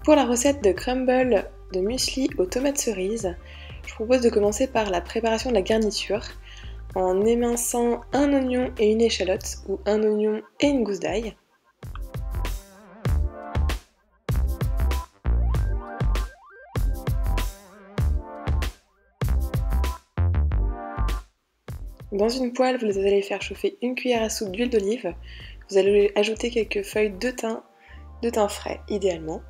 Pour la recette de crumble de muesli aux tomates cerises, je propose de commencer par la préparation de la garniture en éminçant un oignon et une échalote ou un oignon et une gousse d'ail. Dans une poêle, vous allez faire chauffer une cuillère à soupe d'huile d'olive. Vous allez ajouter quelques feuilles de thym frais idéalement.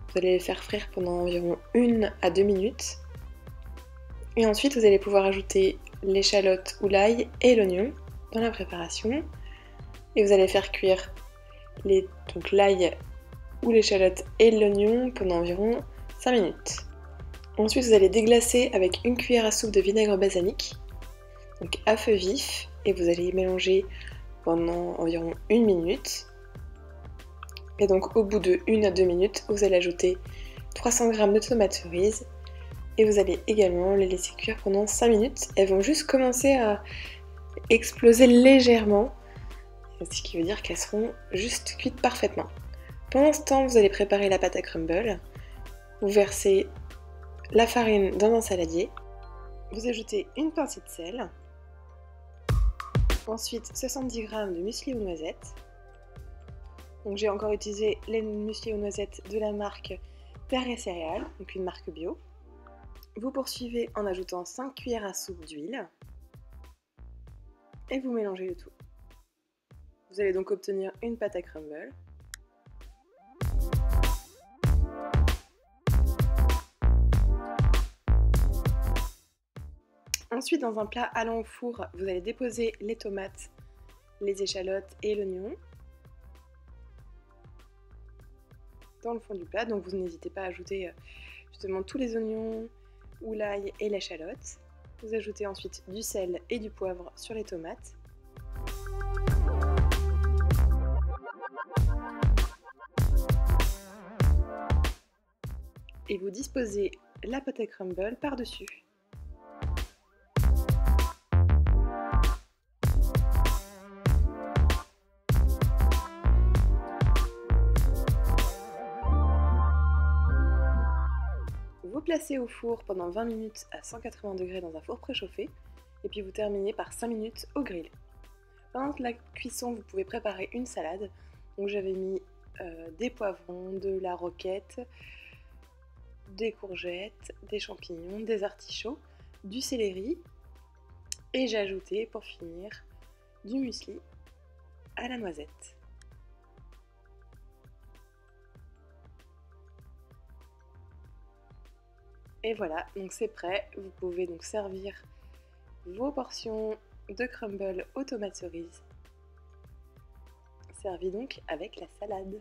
Vous allez les faire frire pendant environ 1 à 2 minutes. Et ensuite, vous allez pouvoir ajouter l'échalote ou l'ail et l'oignon dans la préparation. Et vous allez faire cuire l'ail ou l'échalote et l'oignon pendant environ 5 minutes. Ensuite, vous allez déglacer avec une cuillère à soupe de vinaigre balsamique, donc à feu vif, et vous allez mélanger pendant environ 1 minute. Et donc au bout de 1 à 2 minutes, vous allez ajouter 300 g de tomates cerises et vous allez également les laisser cuire pendant 5 minutes. Elles vont juste commencer à exploser légèrement, ce qui veut dire qu'elles seront juste cuites parfaitement. Pendant ce temps, vous allez préparer la pâte à crumble. Vous versez la farine dans un saladier. Vous ajoutez une pincée de sel. Ensuite, 70 g de muesli aux noisettes. Donc j'ai encore utilisé les muesli aux noisettes de la marque Terre et Céréales, donc une marque bio. Vous poursuivez en ajoutant 5 cuillères à soupe d'huile et vous mélangez le tout. Vous allez donc obtenir une pâte à crumble. Ensuite, dans un plat allant au four, vous allez déposer les tomates, les échalotes et l'oignon dans le fond du plat. Donc vous n'hésitez pas à ajouter justement tous les oignons ou l'ail et l'échalote. Vous ajoutez ensuite du sel et du poivre sur les tomates. Et vous disposez la pâte à crumble par-dessus. Vous placez au four pendant 20 minutes à 180 degrés dans un four préchauffé et puis vous terminez par 5 minutes au grill. Pendant la cuisson, vous pouvez préparer une salade. Donc j'avais mis des poivrons, de la roquette, des courgettes, des champignons, des artichauts, du céleri et j'ai ajouté pour finir du muesli à la noisette. Et voilà, donc c'est prêt. Vous pouvez donc servir vos portions de crumble aux tomates cerises. Servi donc avec la salade.